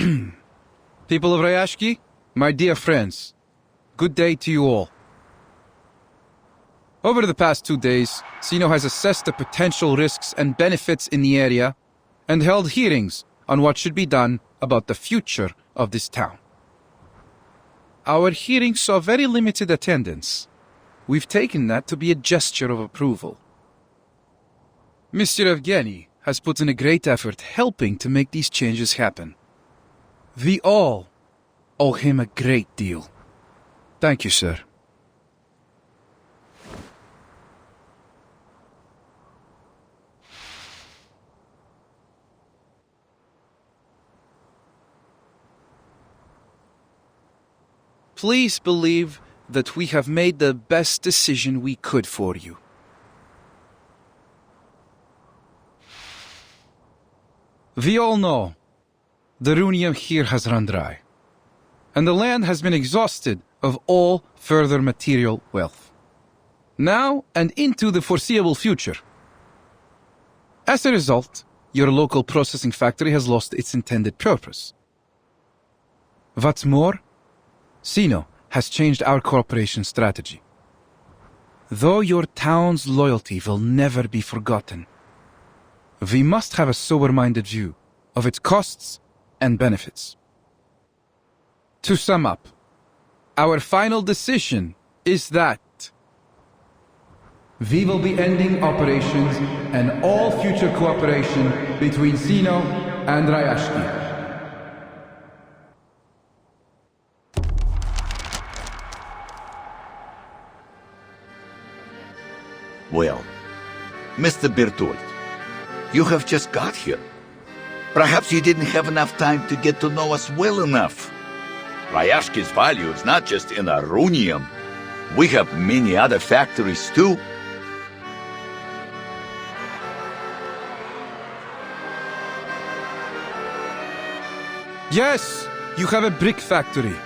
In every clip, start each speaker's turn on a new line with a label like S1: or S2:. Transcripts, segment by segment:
S1: People of Rayashki, my dear friends, good day to you all. Over the past 2 days, Sino has assessed the potential risks and benefits in the area and held hearings on what should be done about the future of this town. Our hearings saw very limited attendance. We've taken that to be a gesture of approval. Mr. Evgeny has put in a great effort helping to make these changes happen. We all owe him a great deal. Thank you, sir. Please believe that we have made the best decision we could for you. We all know the runium here has run dry, and the land has been exhausted of all further material wealth, now and into the foreseeable future. As a result, your local processing factory has lost its intended purpose. What's more, Sino has changed our cooperation strategy. Though your town's loyalty will never be forgotten, we must have a sober-minded view of its costs and benefits. To sum up, our final decision is that we will be ending operations and all future cooperation between Sino and Rayashki.
S2: Well, Mr. Bertolt, you have just got here. Perhaps you didn't have enough time to get to know us well enough. Rayashki's value is not just in runium. We have many other factories too.
S1: Yes, you have a brick factory,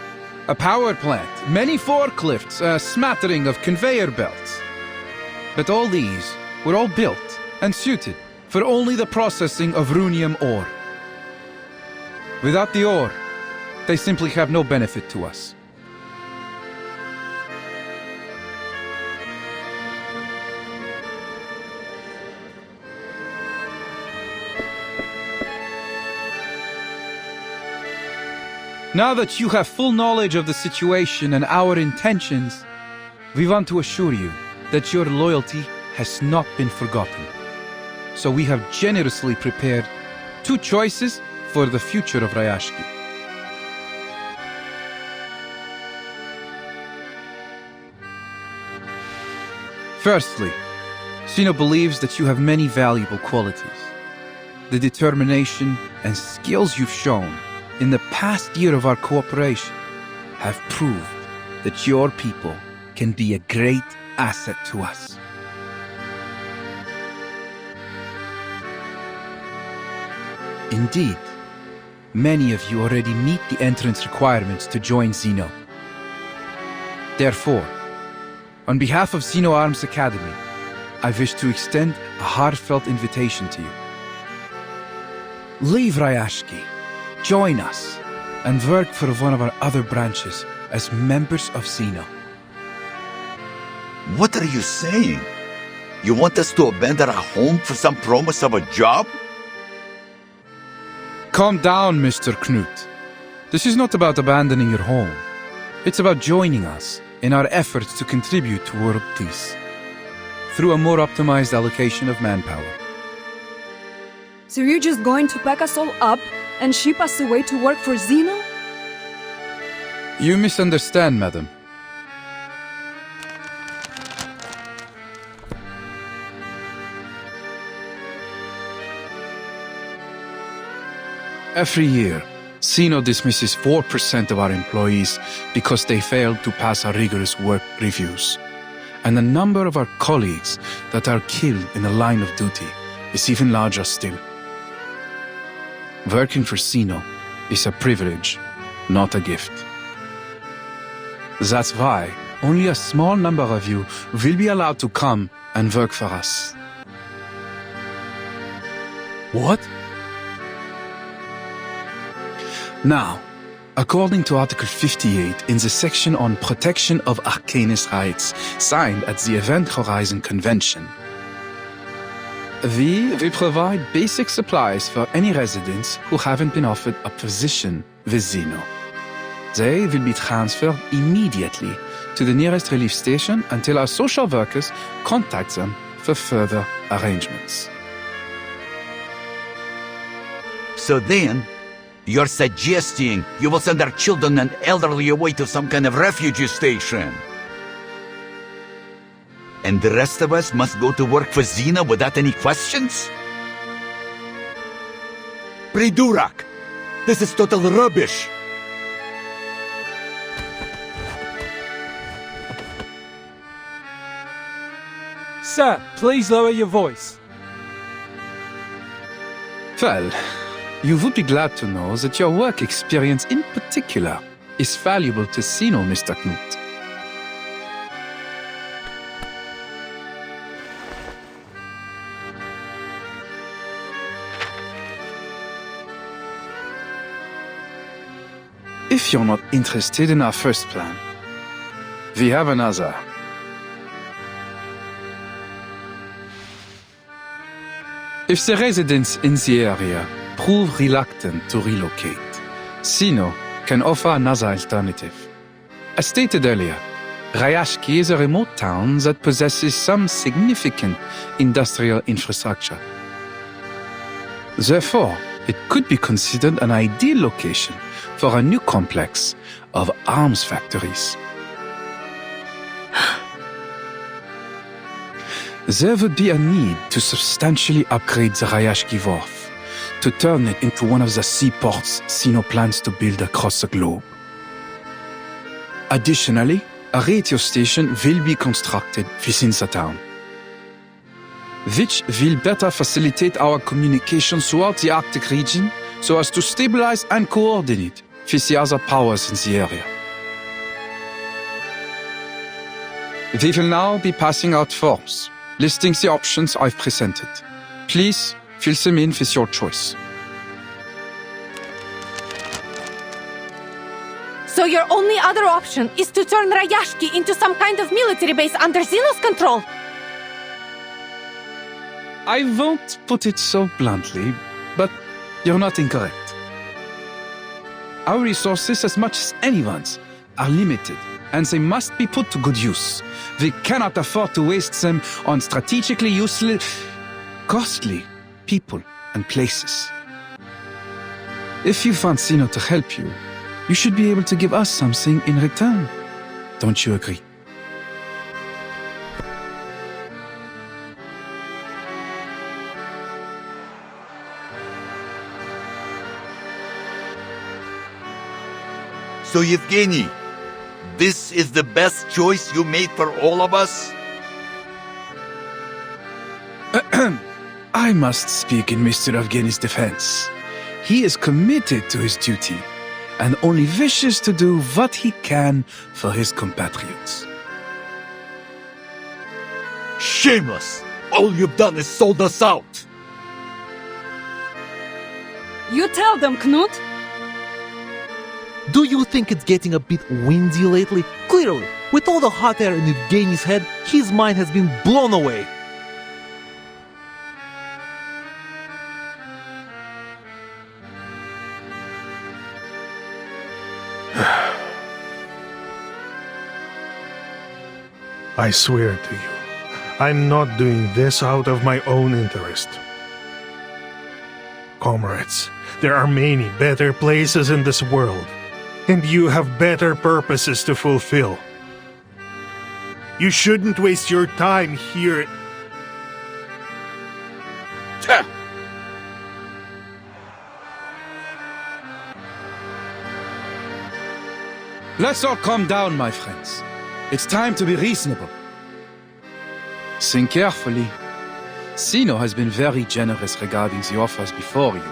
S1: a power plant, many forklifts, a smattering of conveyor belts. But all these were all built and suited for only the processing of runium ore. Without the ore, they simply have no benefit to us. Now that you have full knowledge of the situation and our intentions, we want to assure you that your loyalty has not been forgotten. So we have generously prepared 2 choices for the future of Rayashki. Firstly, Sino believes that you have many valuable qualities. The determination and skills you've shown in the past year of our cooperation have proved that your people can be a great asset to us. Indeed, many of you already meet the entrance requirements to join Sino. Therefore, on behalf of Sino Arms Academy, I wish to extend a heartfelt invitation to you. Leave Rayashki, join us, and work for one of our other branches as members of Sino.
S2: What are you saying? You want us to abandon our home for some promise of a job?
S1: Calm down, Mr. Knut. This is not about abandoning your home. It's about joining us in our efforts to contribute to world peace through a more optimized allocation of manpower.
S3: So you're just going to pack us all up and ship us away to work for Sino?
S1: You misunderstand, madam. Every year, Sino dismisses 4% of our employees because they failed to pass our rigorous work reviews. And the number of our colleagues that are killed in the line of duty is even larger still. Working for Sino is a privilege, not a gift. That's why only a small number of you will be allowed to come and work for us. What? Now, according to Article 58 in the section on protection of Arcanist rights signed at the Event Horizon Convention, we will provide basic supplies for any residents who haven't been offered a position with Xeno. They will be transferred immediately to the nearest relief station until our social workers contact them for further arrangements.
S2: So then, you're suggesting you will send our children and elderly away to some kind of refugee station? And the rest of us must go to work for Xena without any questions? Pridurak! This is total rubbish!
S4: Sir, please lower your voice.
S1: Well, you would be glad to know that your work experience in particular is valuable to Xeno, Mr. Knut. If you're not interested in our first plan, we have another. If the residents in the area prove reluctant to relocate, Xeno can offer another alternative. As stated earlier, Rayashki is a remote town that possesses some significant industrial infrastructure. Therefore, it could be considered an ideal location for a new complex of arms factories. There would be a need to substantially upgrade the Rayashki Wharf to turn it into one of the seaports Xeno plans to build across the globe. Additionally, a radio station will be constructed within the town, which will better facilitate our communications throughout the Arctic region so as to stabilize and coordinate with the other powers in the area. We will now be passing out forms listing the options I've presented. Please fill them in with your choice.
S5: So your only other option is to turn Rayashki into some kind of military base under Xeno's control?
S1: I won't put it so bluntly, but you're not incorrect. Our resources, as much as anyone's, are limited, and they must be put to good use. We cannot afford to waste them on strategically useless, costly people and places. If you want Xeno to help you, you should be able to give us something in return. Don't you agree?
S2: So Yevgeny, this is the best choice you made for all of us?
S1: I must speak in Mr. Evgeny's defense. He is committed to his duty and only wishes to do what he can for his compatriots.
S2: Shameless! All you've done is sold us out!
S3: You tell them, Knut.
S4: Do you think it's getting a bit windy lately? Clearly, with all the hot air in Evgeny's head, his mind has been blown away.
S6: I swear to you, I'm not doing this out of my own interest. Comrades, there are many better places in this world, and you have better purposes to fulfill. You shouldn't waste your time here.
S1: Let's all calm down, my friends. It's time to be reasonable. Think carefully. Xeno has been very generous regarding the offers before you.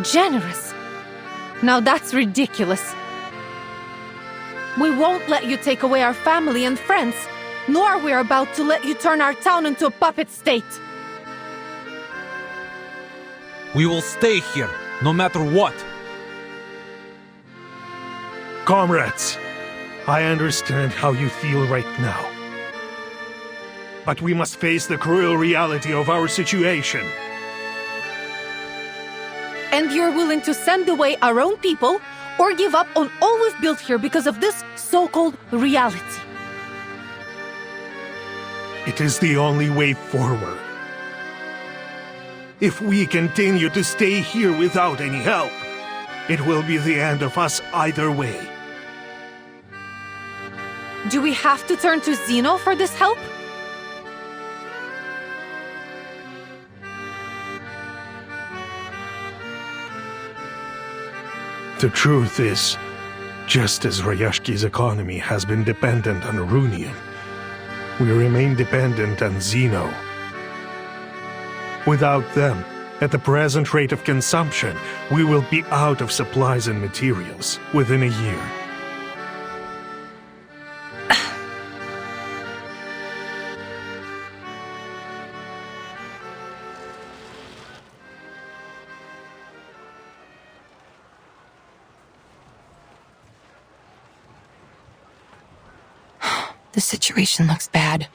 S5: Generous? Now that's ridiculous. We won't let you take away our family and friends, nor are we about to let you turn our town into a puppet state.
S4: We will stay here, no matter what.
S6: Comrades, I understand how you feel right now. But we must face the cruel reality of our situation.
S5: And you're willing to send away our own people, or give up on all we've built here because of this so-called reality?
S6: It is the only way forward. If we continue to stay here without any help, it will be the end of us either way.
S5: Do we have to turn to Zeno for this help?
S6: The truth is, just as Rayashki's economy has been dependent on Runium, we remain dependent on Zeno. Without them, at the present rate of consumption, we will be out of supplies and materials within a year.
S7: The situation looks bad.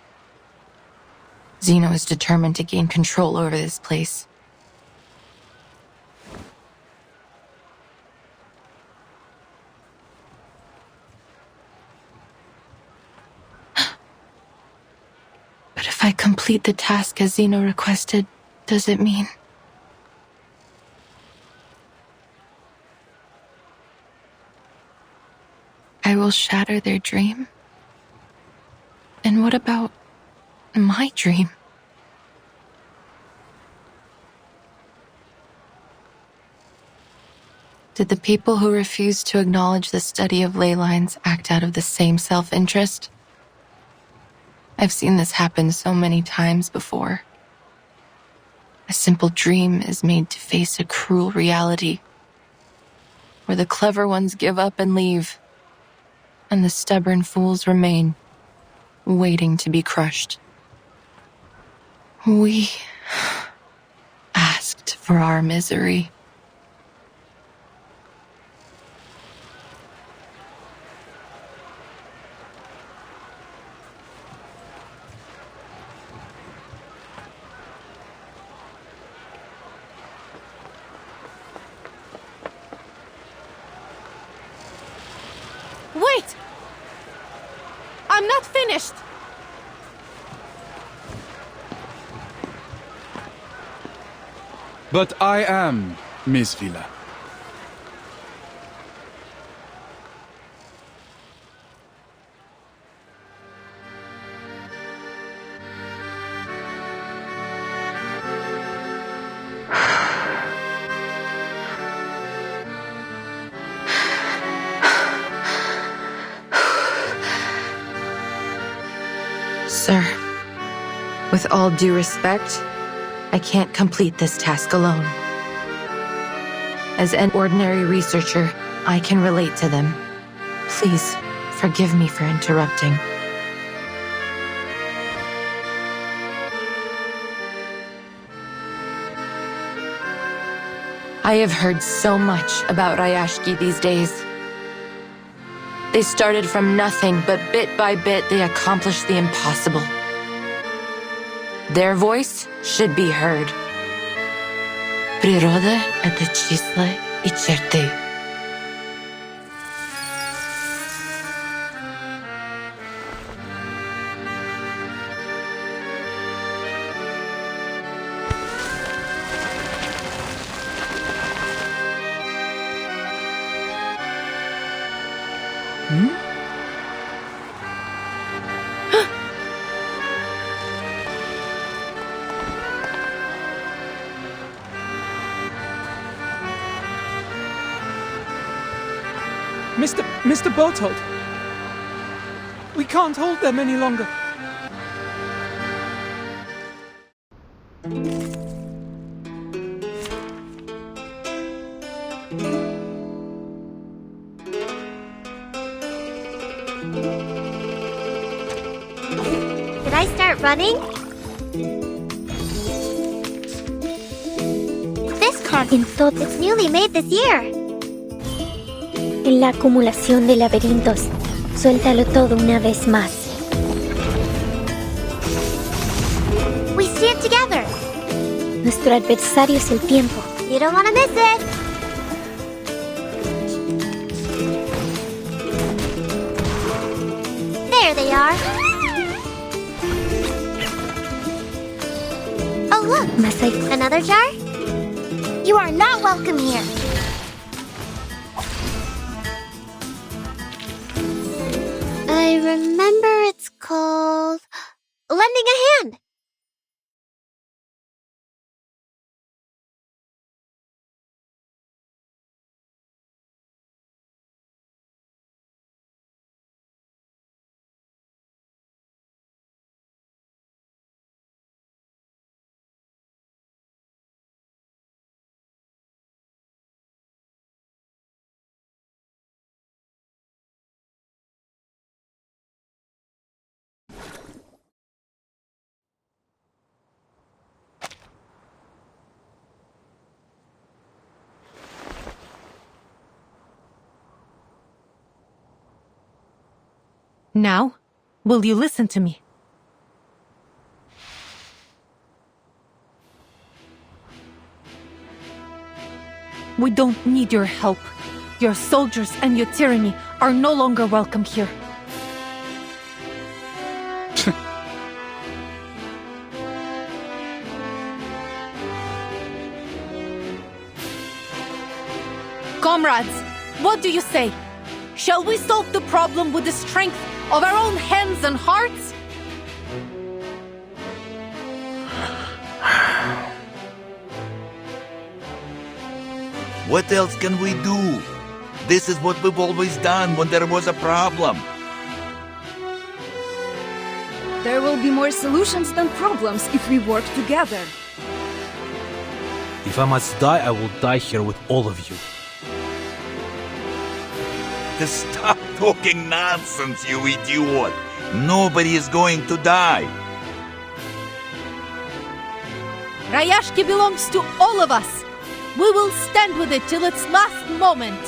S7: Zeno is determined to gain control over this place. But if I complete the task as Zeno requested, does it mean... I will shatter their dream? And what about my dream? Did the people who refused to acknowledge the study of ley lines act out of the same self-interest? I've seen this happen so many times before. A simple dream is made to face a cruel reality, where the clever ones give up and leave, and the stubborn fools remain, waiting to be crushed. We asked for our misery.
S5: Wait! I'm not finished!
S1: But I am Miss Villa.
S7: Sir, with all due respect, I can't complete this task alone. As an ordinary researcher, I can relate to them. Please, forgive me for interrupting. I have heard so much about Rayashki these days. They started from nothing, but bit by bit they accomplished the impossible. Their voice should be heard. Природа — это числа и черты.
S8: Mr. Berthold, we can't hold them any longer.
S9: I start running? This cartoon it's newly made this year.
S10: En la acumulación de laberintos, suéltalo todo una vez más.
S9: We stand together.
S10: Nuestro adversario es el tiempo.
S9: You don't want to miss it. There they are. Oh, look.
S10: Más allá.
S9: Another jar? You are not welcome here. I remember it's called lending a hand.
S5: Now, will you listen to me? We don't need your help. Your soldiers and your tyranny are no longer welcome here. Comrades, what do you say? Shall we solve the problem with the strength of our own hands and hearts?
S2: What else can we do? This is what we've always done when there was a problem.
S3: There will be more solutions than problems if we work together.
S4: If I must die, I will die here with all of you.
S2: Stop talking nonsense, you idiot! Nobody is going to die.
S5: Rayashki belongs to all of us. We will stand with it till its last moment.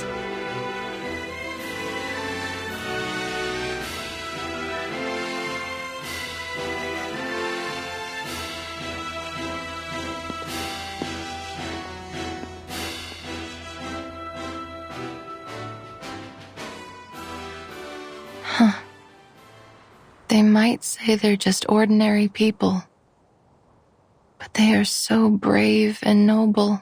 S7: They might say they're just ordinary people, but they are so brave and noble.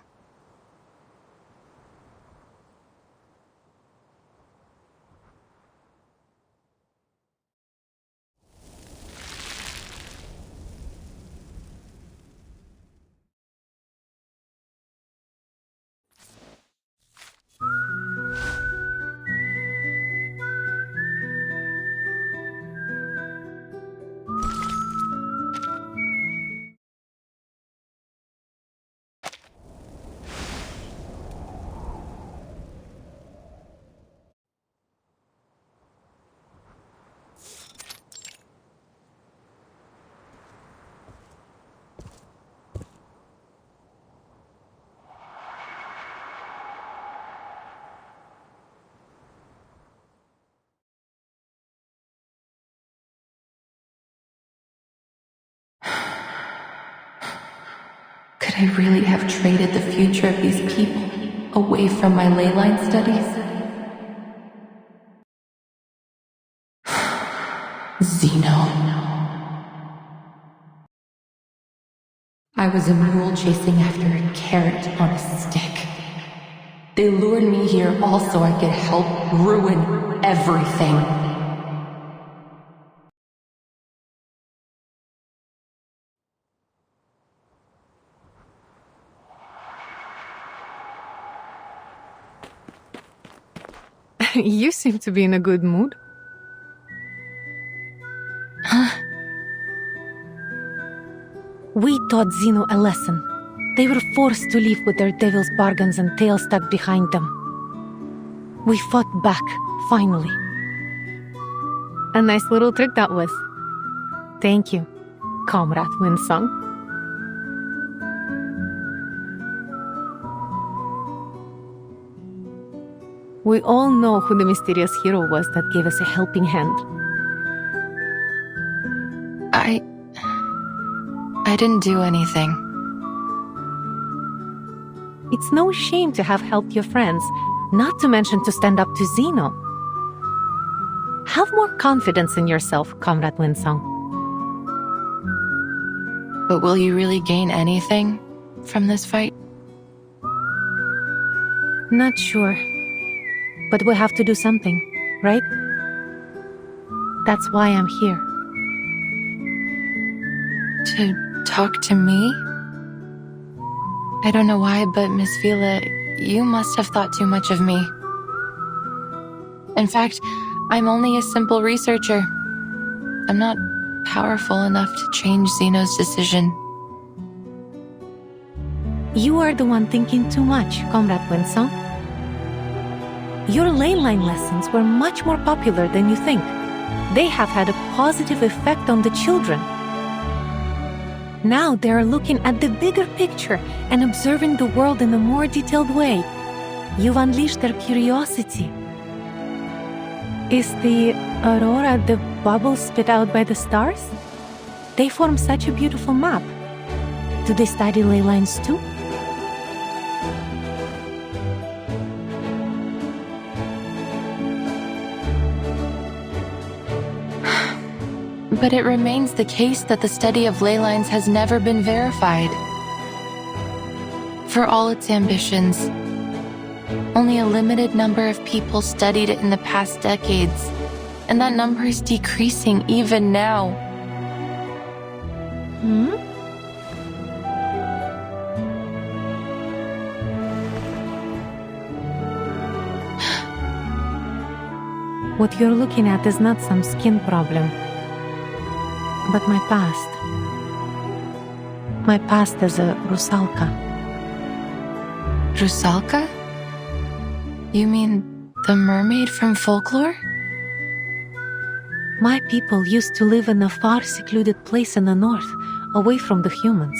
S7: Could I really have traded the future of these people away from my ley line studies? Zeno. I was a mule chasing after a carrot on a stick. They lured me here all so I could help ruin everything.
S5: You seem to be in a good mood. We taught Zeno a lesson. They were forced to live with their devil's bargains and tails stuck behind them. We fought back, finally. A nice little trick that was. Thank you. Comrade Winsong. We all know who the mysterious hero was that gave us a helping hand.
S7: I didn't do anything.
S5: It's no shame to have helped your friends, not to mention to stand up to Zeno. Have more confidence in yourself, Comrade Winsong.
S7: But will you really gain anything from this fight?
S5: Not sure. But we have to do something, right? That's why I'm here.
S7: To talk to me? I don't know why, but Miss Vila, you must have thought too much of me. In fact, I'm only a simple researcher. I'm not powerful enough to change Zeno's decision.
S5: You are the one thinking too much, Comrade Winsong. Your ley line lessons were much more popular than you think. They have had a positive effect on the children. Now they are looking at the bigger picture and observing the world in a more detailed way. You've unleashed their curiosity. Is the aurora the bubbles spit out by the stars? They form such a beautiful map. Do they study ley lines too?
S7: But it remains the case that the study of ley lines has never been verified. For all its ambitions, only a limited number of people studied it in the past decades, and that number is decreasing even now.
S5: What you're looking at is not some skin problem, but my past. My past as a Rusalka.
S7: Rusalka? You mean the mermaid from folklore?
S5: My people used to live in a far secluded place in the north, away from the humans.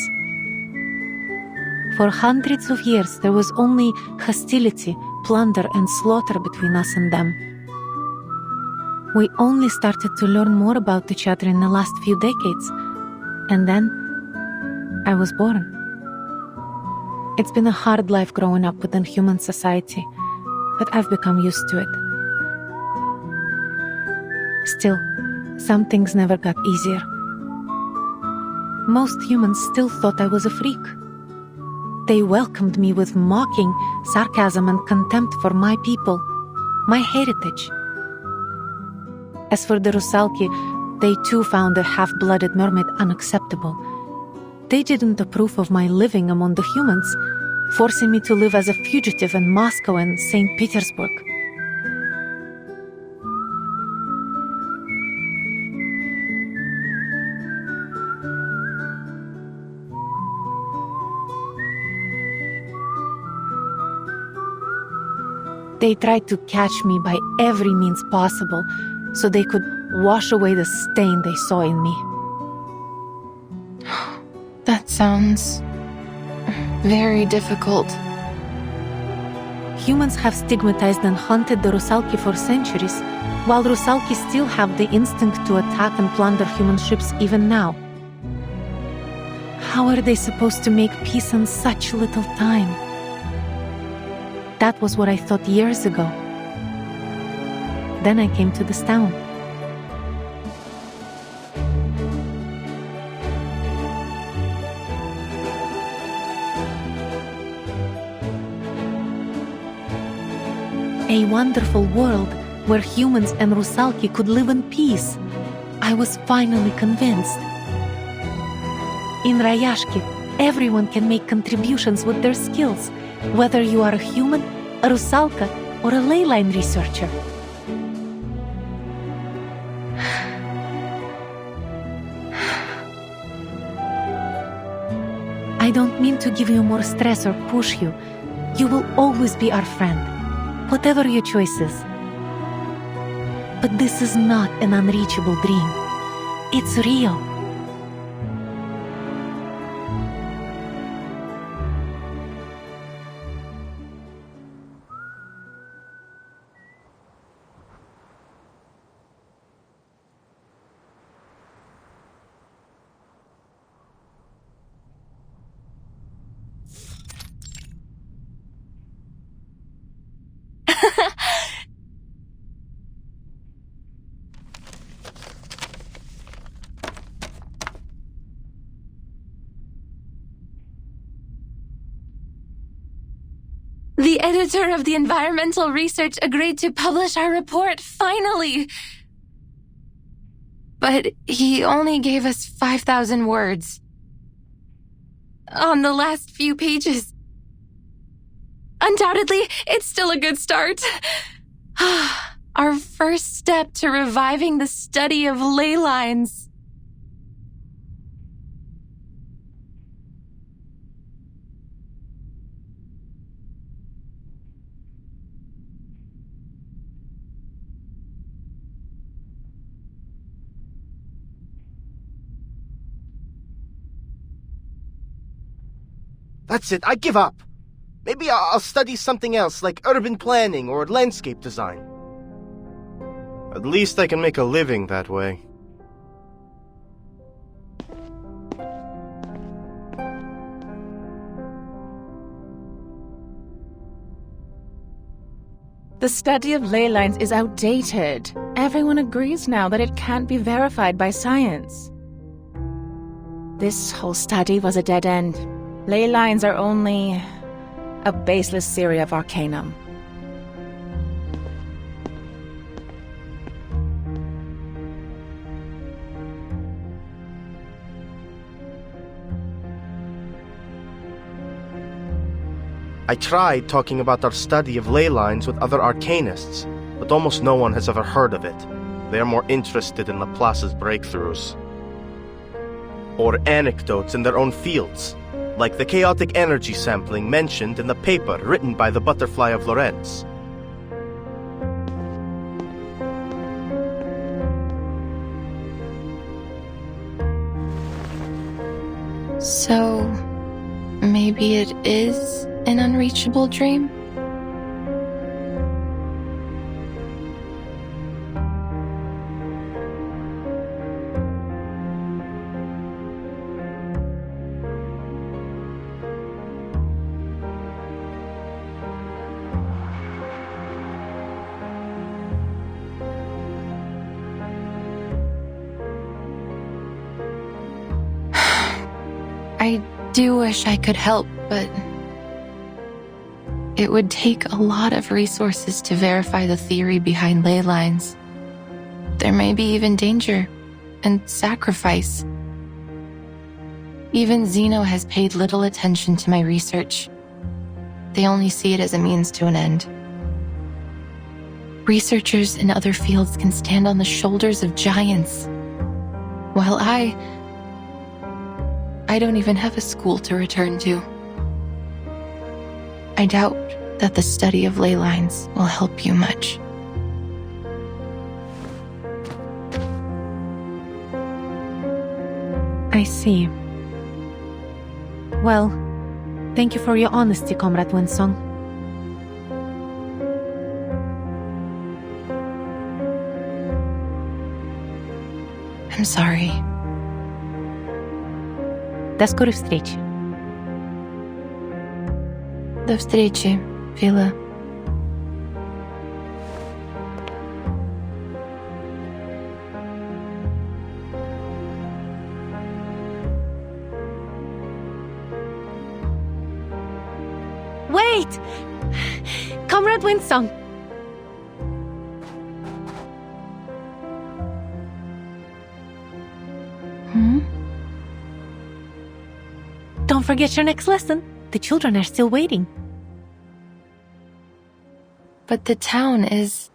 S5: For hundreds of years, there was only hostility, plunder, and slaughter between us and them. We only started to learn more about each other in the last few decades, and then I was born. It's been a hard life growing up within human society, but I've become used to it. Still, some things never got easier. Most humans still thought I was a freak. They welcomed me with mocking, sarcasm, and contempt for my people, my heritage. As for the Rusalki, they too found a half-blooded mermaid unacceptable. They didn't approve of my living among the humans, forcing me to live as a fugitive in Moscow and St. Petersburg. They tried to catch me by every means possible, so they could wash away the stain they saw in me.
S7: That sounds very difficult.
S5: Humans have stigmatized and hunted the Rusalki for centuries, while Rusalki still have the instinct to attack and plunder human ships even now. How are they supposed to make peace in such little time? That was what I thought years ago. Then I came to this town. A wonderful world where humans and Rusalki could live in peace. I was finally convinced. In Rayashki, everyone can make contributions with their skills, whether you are a human, a Rusalka, or a ley line researcher. I don't mean to give you more stress or push you. You will always be our friend, whatever your choices. But this is not an unreachable dream. It's real.
S7: The editor of the environmental research agreed to publish our report, finally! But he only gave us 5,000 words. On the last few pages. Undoubtedly, it's still a good start. Our first step to reviving the study of ley lines.
S11: That's it, I give up. Maybe I'll study something else, like urban planning or landscape design. At least I can make a living that way.
S12: The study of ley lines is outdated. Everyone agrees now that it can't be verified by science. This whole study was a dead end. Ley lines are only a baseless theory of arcanum.
S11: I tried talking about our study of ley lines with other arcanists, but almost no one has ever heard of it. They are more interested in Laplace's breakthroughs. Or anecdotes in their own fields, like the chaotic energy sampling mentioned in the paper written by the Butterfly of Lorentz.
S7: So, maybe it is an unreachable dream? I do wish I could help, but it would take a lot of resources to verify the theory behind ley lines. There may be even danger and sacrifice. Even Zeno has paid little attention to my research. They only see it as a means to an end. Researchers in other fields can stand on the shoulders of giants, while I don't even have a school to return to. I doubt that the study of ley lines will help you much.
S5: I see. Well, thank you for your honesty, Comrade Winsong.
S7: I'm sorry.
S5: До скорой встречи.
S7: До встречи, Фила.
S5: Wait! Comrade Winsong! Don't forget your next lesson. The children are still waiting.
S7: But the town is...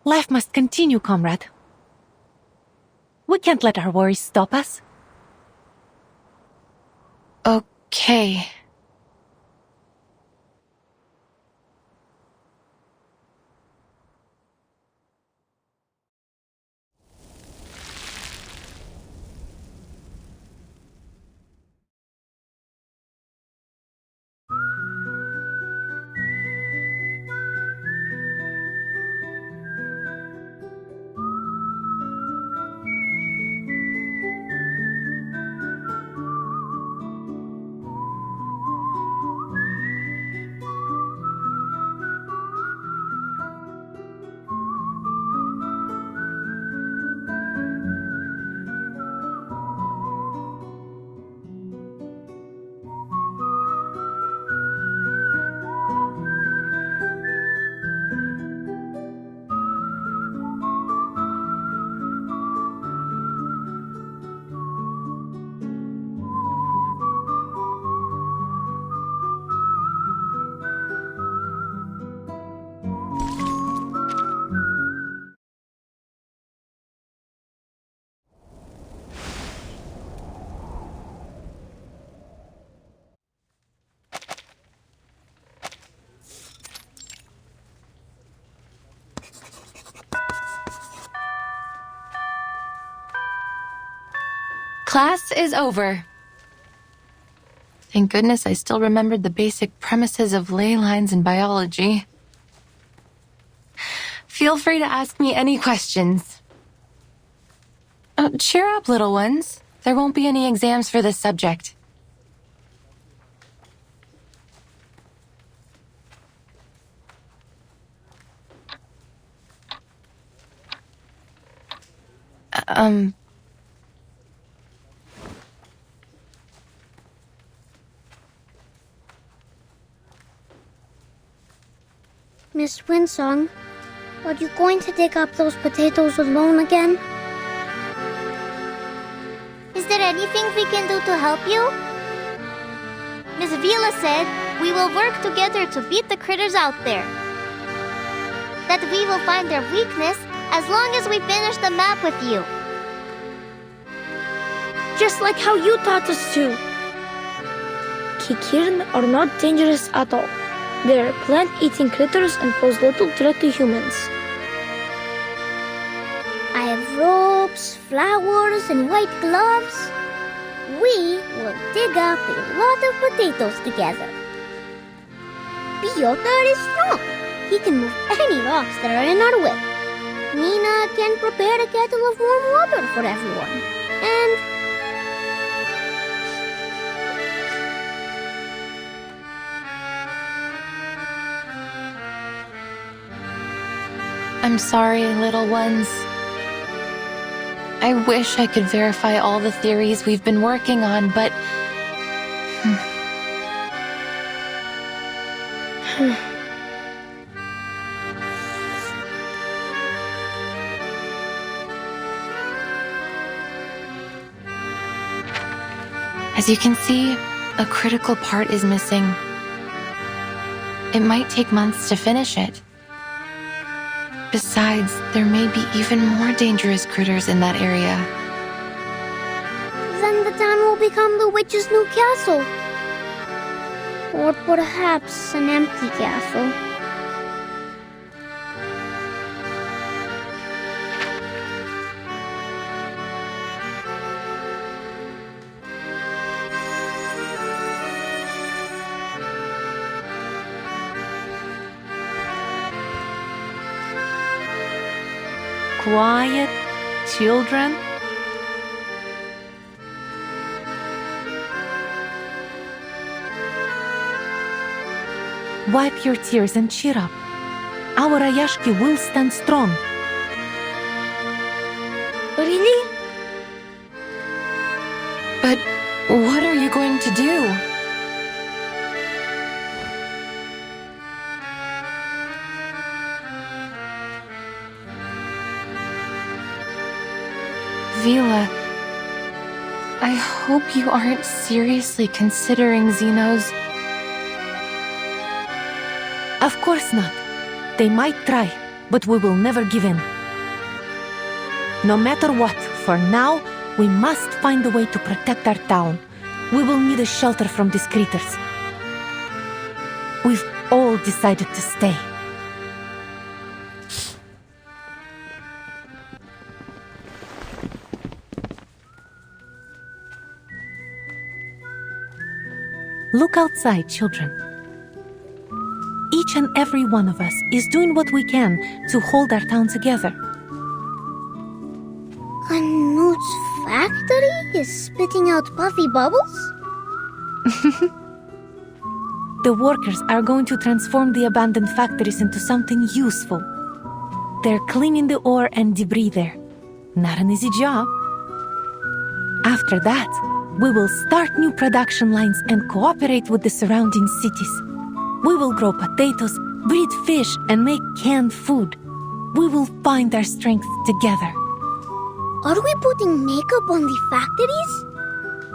S5: Life must continue, comrade. We can't let our worries stop us.
S7: Okay. Class is over. Thank goodness I still remembered the basic premises of ley lines in biology. Feel free to ask me any questions. Cheer up, little ones. There won't be any exams for this subject.
S9: Miss Winsong, are you going to dig up those potatoes alone again? Is there anything we can do to help you? Miss Vila said we will work together to beat the critters out there. That we will find their weakness as long as we finish the map with you.
S10: Just like how you taught us to. Kikirn are not dangerous at all. They are plant-eating critters and pose little threat to humans.
S9: I have ropes, flowers, and white gloves. We will dig up a lot of potatoes together. Piotr is strong. He can move any rocks that are in our way. Nina can prepare a kettle of warm water for everyone. And
S7: I'm sorry, little ones. I wish I could verify all the theories we've been working on, but... As you can see, a critical part is missing. It might take months to finish it. Besides, there may be even more dangerous critters in that area.
S9: then the town will become the witch's new castle. Or perhaps an empty castle.
S5: Quiet, children. Wipe your tears and cheer up. Our Rayashki will stand strong.
S9: Really?
S7: But what are you going to do? Vila, I hope you aren't seriously considering Zeno's...
S5: Of course not. They might try, but we will never give in. No matter what, for now, we must find a way to protect our town. We will need a shelter from these critters. We've all decided to stay. Look outside, children. Each and every one of us is doing what we can to hold our town together.
S9: Knut's factory is spitting out puffy bubbles?
S5: The workers are going to transform the abandoned factories into something useful. They're cleaning the ore and debris there. Not an easy job. After that, we will start new production lines and cooperate with the surrounding cities. We will grow potatoes, breed fish, and make canned food. We will find our strength together.
S9: Are we putting makeup on the factories?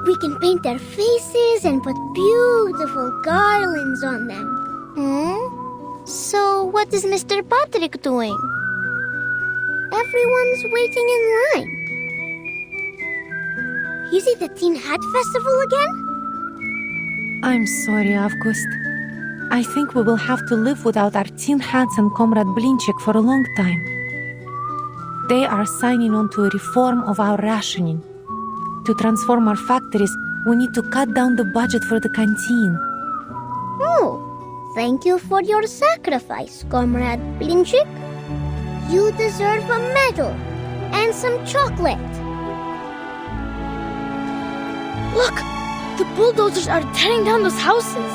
S9: We can paint their faces and put beautiful garlands on them. So what is Mr. Patrick doing? Everyone's waiting in line. Is it the Teen Hat Festival again?
S5: I'm sorry, August. I think we will have to live without our tin hats and Comrade Blinchik for a long time. They are signing on to a reform of our rationing. To transform our factories, we need to cut down the budget for the canteen.
S9: Oh, thank you for your sacrifice, Comrade Blinchik. You deserve a medal and some chocolate.
S3: Look! The bulldozers are tearing down those houses.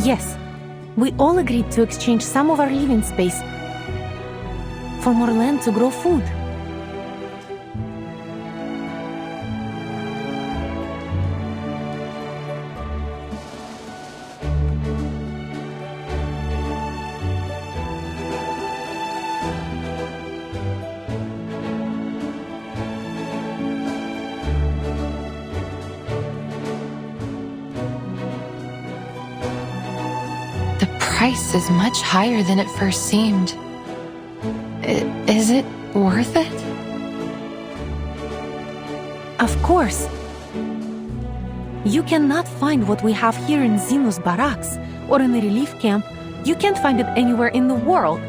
S5: Yes, we all agreed to exchange some of our living space for more land to grow food.
S7: The price is much higher than it first seemed. Is it worth it?
S5: Of course. You cannot find what we have here in Zeno's barracks or in the relief camp. You can't find it anywhere in the world.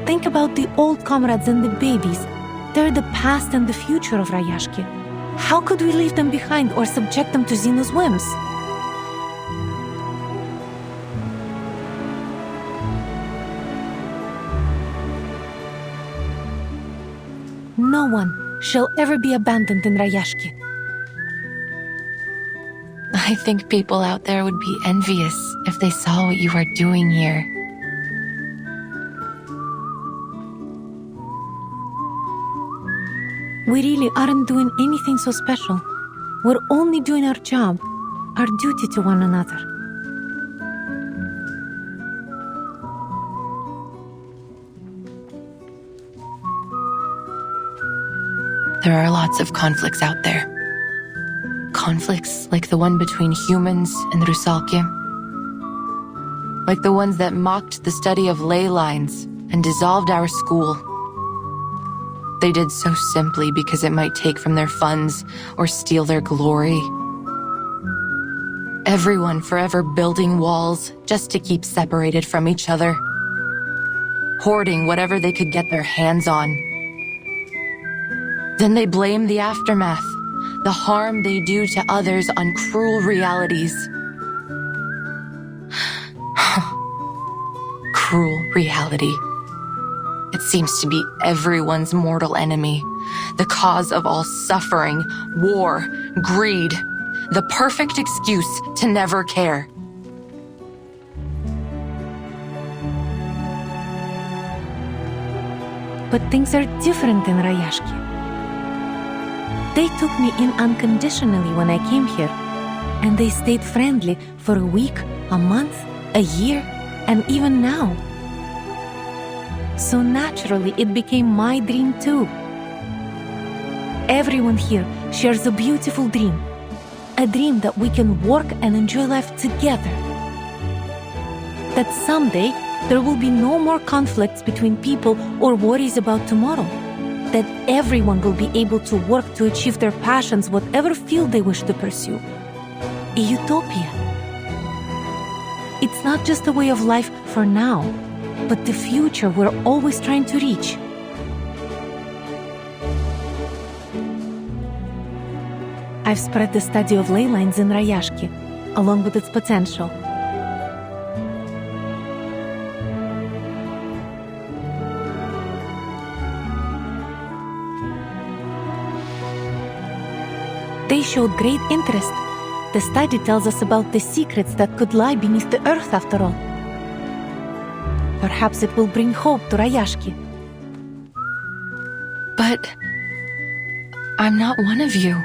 S5: Think about the old comrades and the babies. They're the past and the future of Rayashki. How could we leave them behind or subject them to Zeno's whims? No one shall ever be abandoned in Rayashki.
S7: I think people out there would be envious if they saw what you are doing here.
S5: We really aren't doing anything so special. We're only doing our job, our duty to one another.
S7: There are lots of conflicts out there. Conflicts like the one between humans and Rusalki. Like the ones that mocked the study of ley lines and dissolved our school. They did so simply because it might take from their funds or steal their glory. Everyone forever building walls just to keep separated from each other. Hoarding whatever they could get their hands on. Then they blame the aftermath, the harm they do to others on cruel realities. Cruel reality. It seems to be everyone's mortal enemy, the cause of all suffering, war, greed, the perfect excuse to never care.
S5: But things are different in Rayashki. They took me in unconditionally when I came here, and they stayed friendly for a week, a month, a year, and even now. So naturally, it became my dream too. Everyone here shares a beautiful dream. A dream that we can work and enjoy life together. That someday, there will be no more conflicts between people or worries about tomorrow. That everyone will be able to work to achieve their passions, whatever field they wish to pursue. A utopia. It's not just a way of life for now, but the future we're always trying to reach. I've spread the study of ley lines in Rayashki, along with its potential. They showed great interest. The study tells us about the secrets that could lie beneath the earth after all. Perhaps it will bring hope to Rayashki.
S7: But I'm not one of you.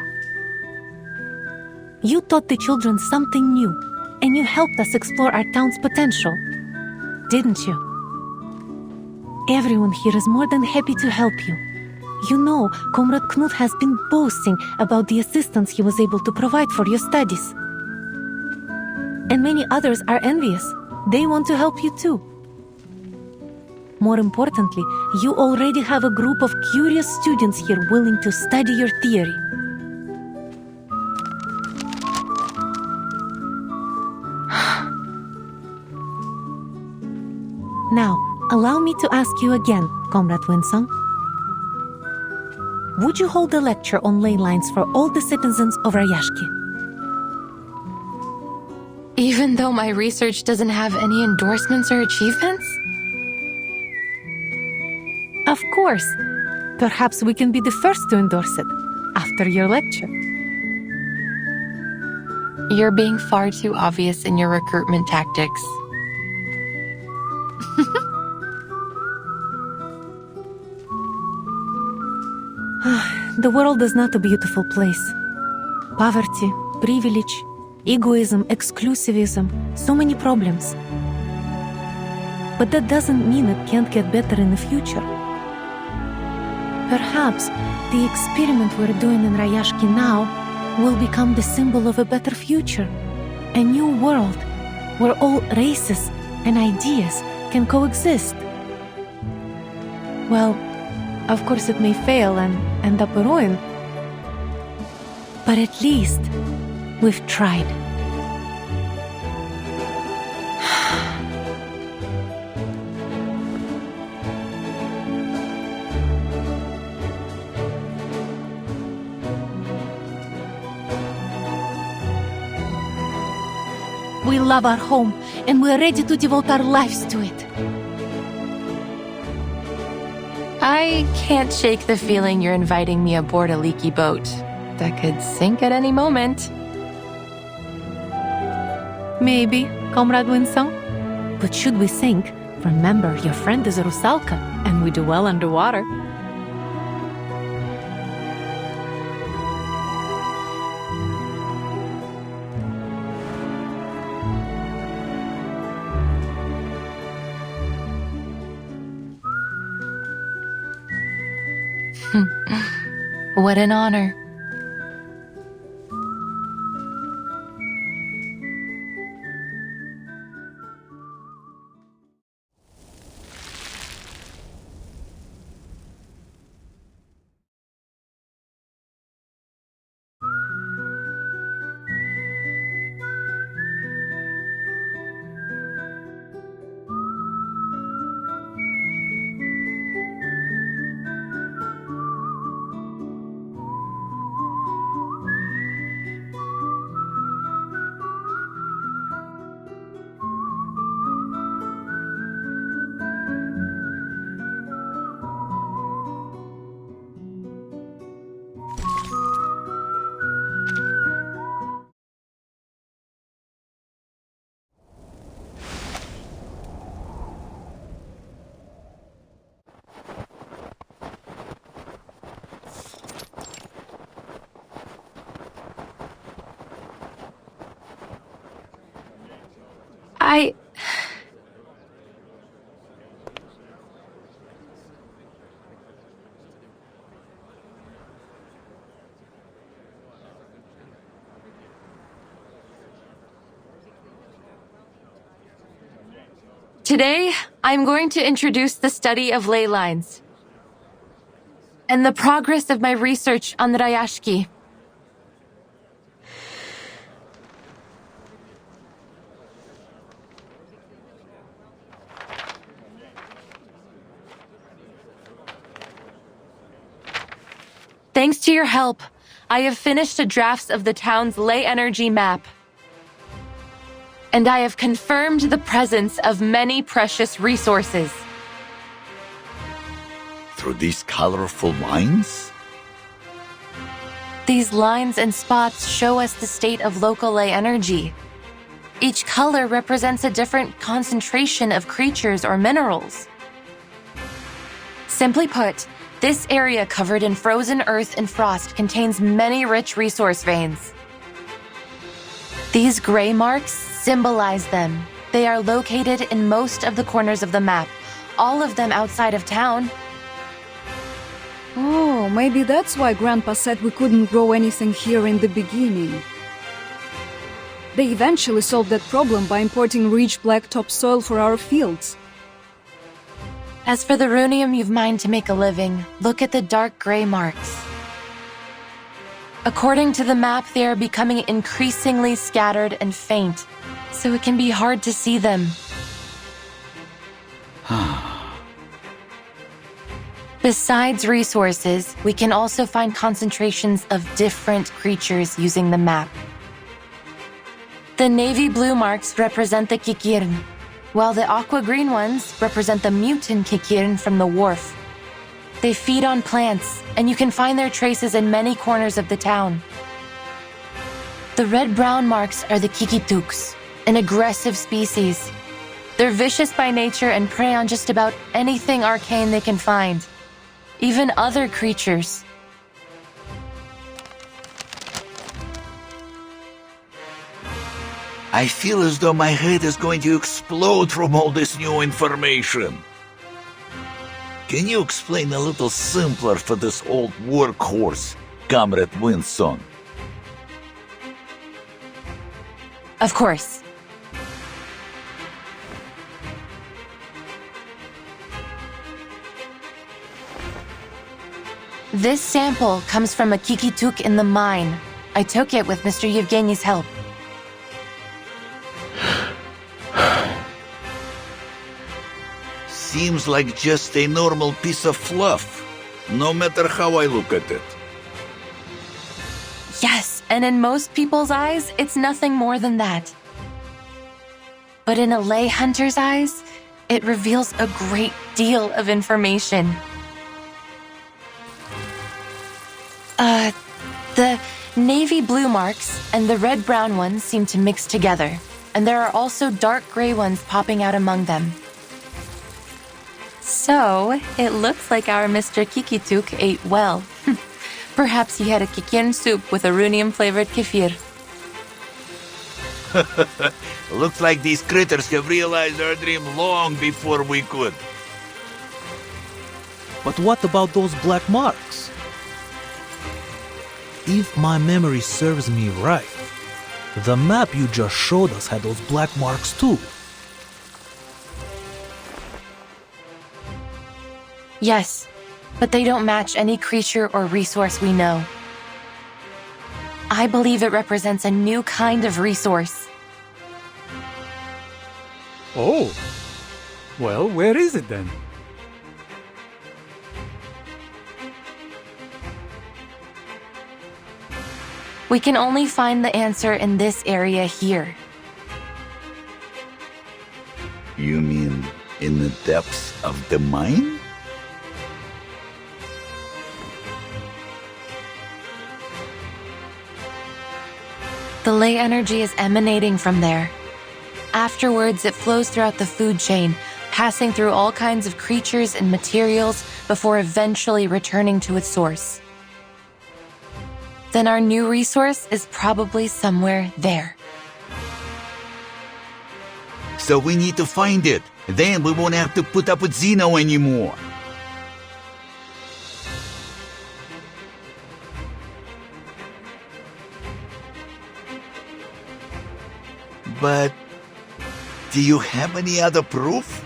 S5: You taught the children something new, and you helped us explore our town's potential, didn't you? Everyone here is more than happy to help you. You know, Comrade Knut has been boasting about the assistance he was able to provide for your studies. And many others are envious. They want to help you too. More importantly, you already have a group of curious students here willing to study your theory. Now, allow me to ask you again, Comrade Winsong. would you hold a lecture on ley lines for all the citizens of Rayashki?
S7: Even though my research doesn't have any endorsements or achievements?
S5: Of course. Perhaps we can be the first to endorse it after your lecture.
S7: You're being far too obvious in your recruitment tactics.
S5: The world is not a beautiful place. Poverty, privilege, egoism, exclusivism, so many problems. But that doesn't mean it can't get better in the future. Perhaps the experiment we're doing in Rayashki now will become the symbol of a better future. A new world where all races and ideas can coexist. Well, of course it may fail and end up a ruin. But at least we've tried. We love our home, and we're ready to devote our lives to it.
S7: I can't shake the feeling you're inviting me aboard a leaky boat that could sink at any moment.
S5: Maybe, Comrade Winsong. But should we sink, remember your friend is a Rusalka, and we do well underwater.
S7: What an honor. Today, I'm going to introduce the study of ley lines and the progress of my research on the Rayashki. Thanks to your help, I have finished the drafts of the town's ley energy map. And I have confirmed the presence of many precious resources.
S2: Through these colorful lines?
S7: These lines and spots show us the state of local ley energy. Each color represents a different concentration of creatures or minerals. Simply put, this area covered in frozen earth and frost contains many rich resource veins. These gray marks symbolize them. They are located in most of the corners of the map, all of them outside of town.
S3: Oh, maybe that's why Grandpa said we couldn't grow anything here in the beginning. They eventually solved that problem by importing rich black topsoil for our fields.
S7: As for the runium you've mined to make a living, look at the dark gray marks. According to the map, they are becoming increasingly scattered and faint, so it can be hard to see Besides resources, we can also find concentrations of different creatures using the map. The navy blue marks represent the Kikirn, while the aqua green ones represent the mutant Kikirn from the wharf. They feed on plants, and you can find their traces in many corners of the town. The red-brown marks are the Kikituks, an aggressive species. They're vicious by nature and prey on just about anything arcane they can find, even other creatures.
S2: I feel as though my head is going to explode from all this new information. Can you explain a little simpler for this old workhorse, Comrade Winston?
S7: Of course. This sample comes from a Kikituk in the mine. I took it with Mr. Yevgeny's help.
S2: Seems like just a normal piece of fluff, no matter how I look at it.
S7: Yes, and in most people's eyes, it's nothing more than that. But in a lay hunter's eyes, it reveals a great deal of information. The navy blue marks and the red-brown ones seem to mix together, and there are also dark gray ones popping out among them. So, it looks like our Mr. Kikituk ate well. Perhaps he had a Kikirn soup with a runium-flavored kefir.
S2: Looks like these critters have realized our dream long before we could.
S4: But what about those black marks? If my memory serves me right, the map you just showed us had those black marks too.
S7: Yes, but they don't match any creature or resource we know. I believe it represents a new kind of resource.
S8: Oh. Well, where is it then?
S7: We can only find the answer in this area here.
S2: You mean in the depths of the mine?
S7: The ley energy is emanating from there. Afterwards, it flows throughout the food chain, passing through all kinds of creatures and materials before eventually returning to its source. Then our new resource is probably somewhere there.
S2: So we need to find it. Then we won't have to put up with Zeno anymore. But do you have any other proof?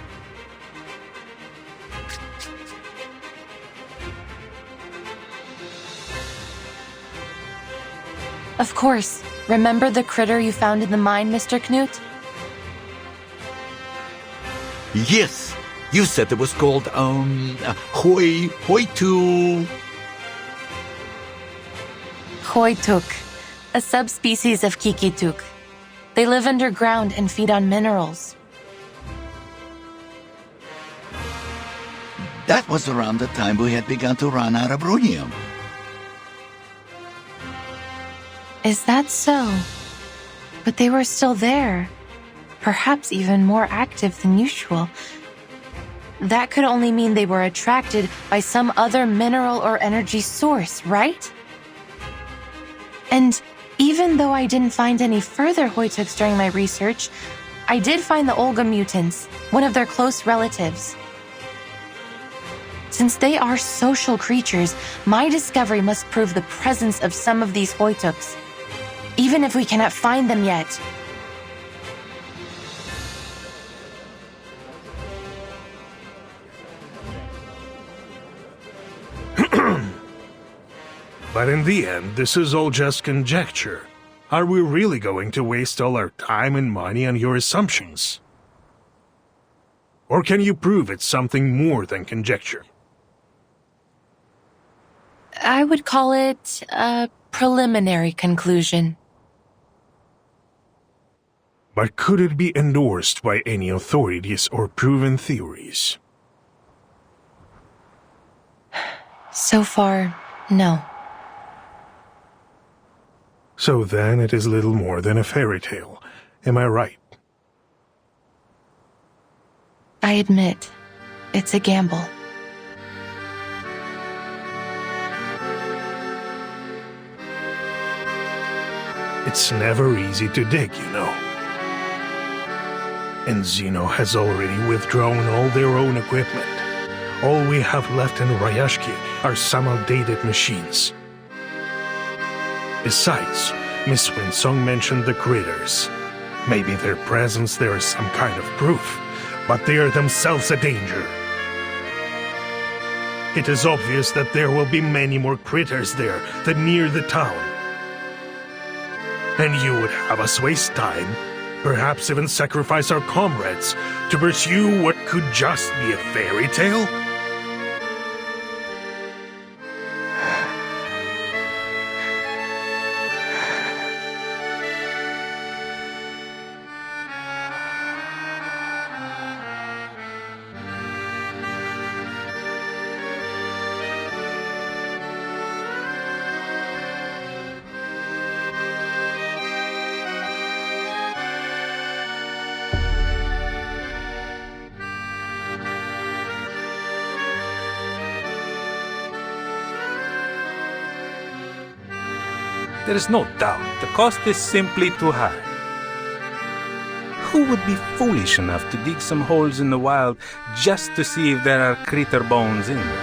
S7: Of course. Remember the critter you found in the mine, Mr. Knut?
S2: Yes. You said it was called, Hoitu.
S7: Hoituk, a subspecies of Kikituk. They live underground and feed on minerals.
S2: That was around the time we had begun to run out of runium.
S7: Is that so? But they were still there. Perhaps even more active than usual. That could only mean they were attracted by some other mineral or energy source, right? And even though I didn't find any further Hoituks during my research, I did find the Olga mutants, one of their close relatives. Since they are social creatures, my discovery must prove the presence of some of these Hoituks, even if we cannot find them yet.
S6: But in the end, this is all just conjecture. Are we really going to waste all our time and money on your assumptions? Or can you prove it's something more than conjecture?
S7: I would call it a preliminary conclusion.
S6: But could it be endorsed by any authorities or proven theories?
S7: So far, no.
S6: So then it is little more than a fairy tale. Am I right?
S7: I admit, it's a gamble.
S6: It's never easy to dig, you know. And Zeno has already withdrawn all their own equipment. All we have left in Rayashki are some outdated machines. Besides, Miss Winsong mentioned the critters. Maybe their presence there is some kind of proof, but they are themselves a danger. It is obvious that there will be many more critters there than near the town. And you would have us waste time, perhaps even sacrifice our comrades, to pursue what could just be a fairy tale?
S13: There is no doubt the cost is simply too high. Who would be foolish enough to dig some holes in the wild just to see if there are critter bones in them?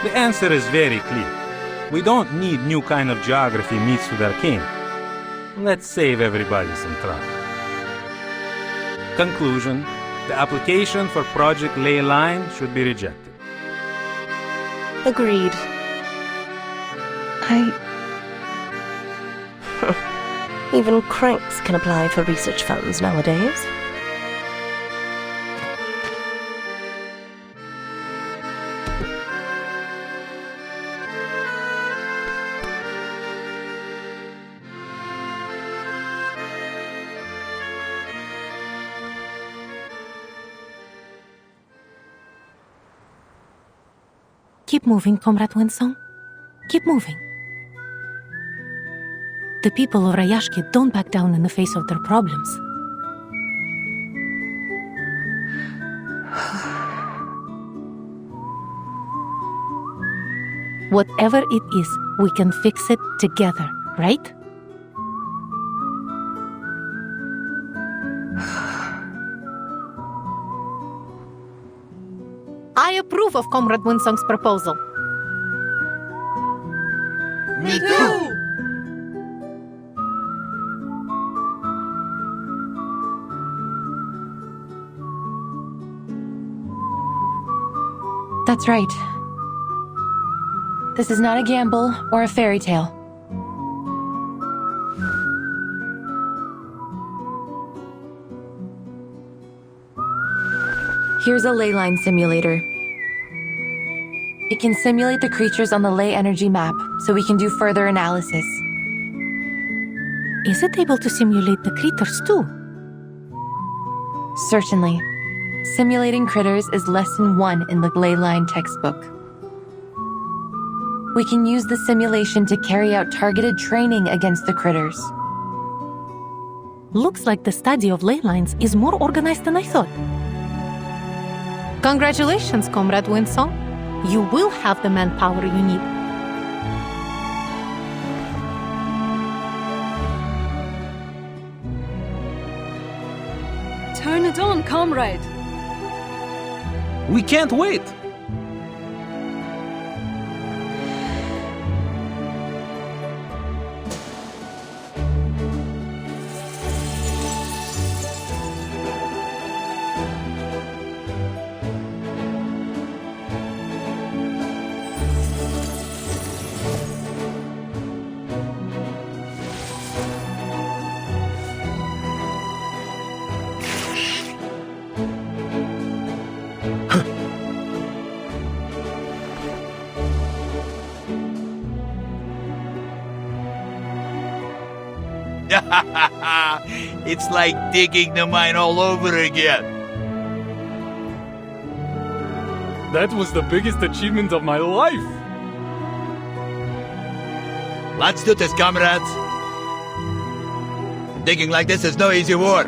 S13: The answer is very clear. We don't need new kind of geography meets with arcane. Let's save everybody some trouble. Conclusion. The application for Project Ley Line should be rejected.
S14: Agreed. Even cranks can apply for research funds nowadays.
S5: Keep moving, Comrade Winsong. Keep moving. The people of Rayashki don't back down in the face of their problems. Whatever it is, we can fix it together, right? I approve of Comrade Winsong's proposal.
S8: Me too!
S7: That's right. This is not a gamble or a fairy tale. Here's a ley line simulator. It can simulate the creatures on the ley energy map, so we can do further analysis.
S5: Is it able to simulate the critters too?
S7: Certainly. Simulating critters is lesson 1 in the ley line textbook. We can use the simulation to carry out targeted training against the critters.
S5: Looks like the study of ley lines is more organized than I thought. Congratulations, Comrade Winsong. You will have the manpower you need.
S3: Turn it on, comrade!
S8: We can't wait!
S2: It's like digging the mine all over again.
S15: That was the biggest achievement of my life.
S2: Let's do this, comrades. Digging like this is no easy work.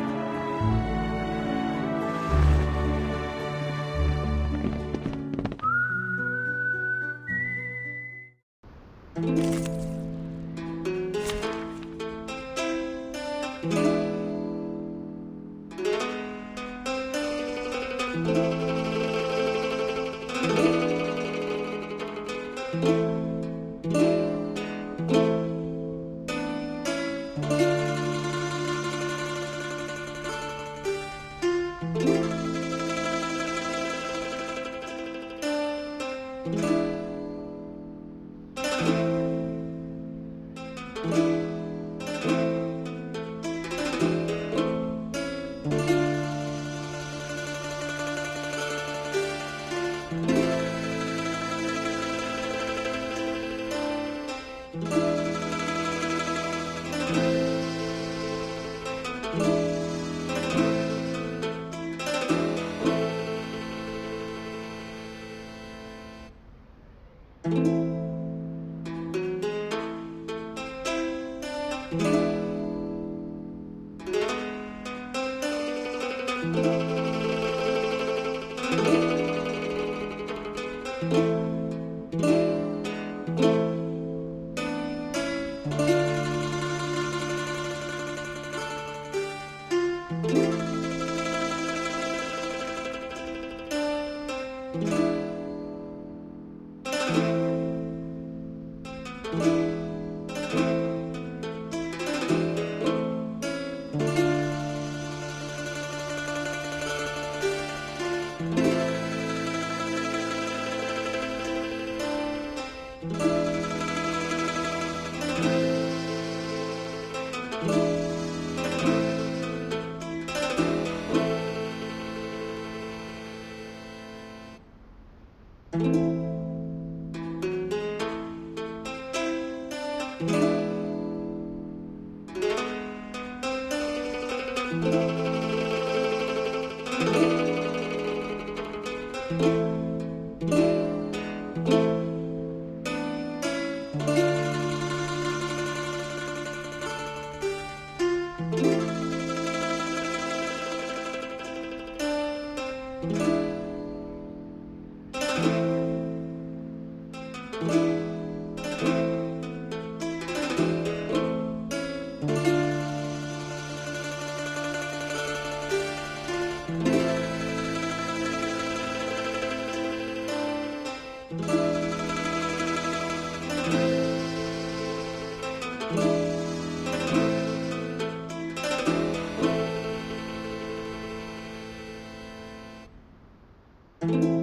S16: you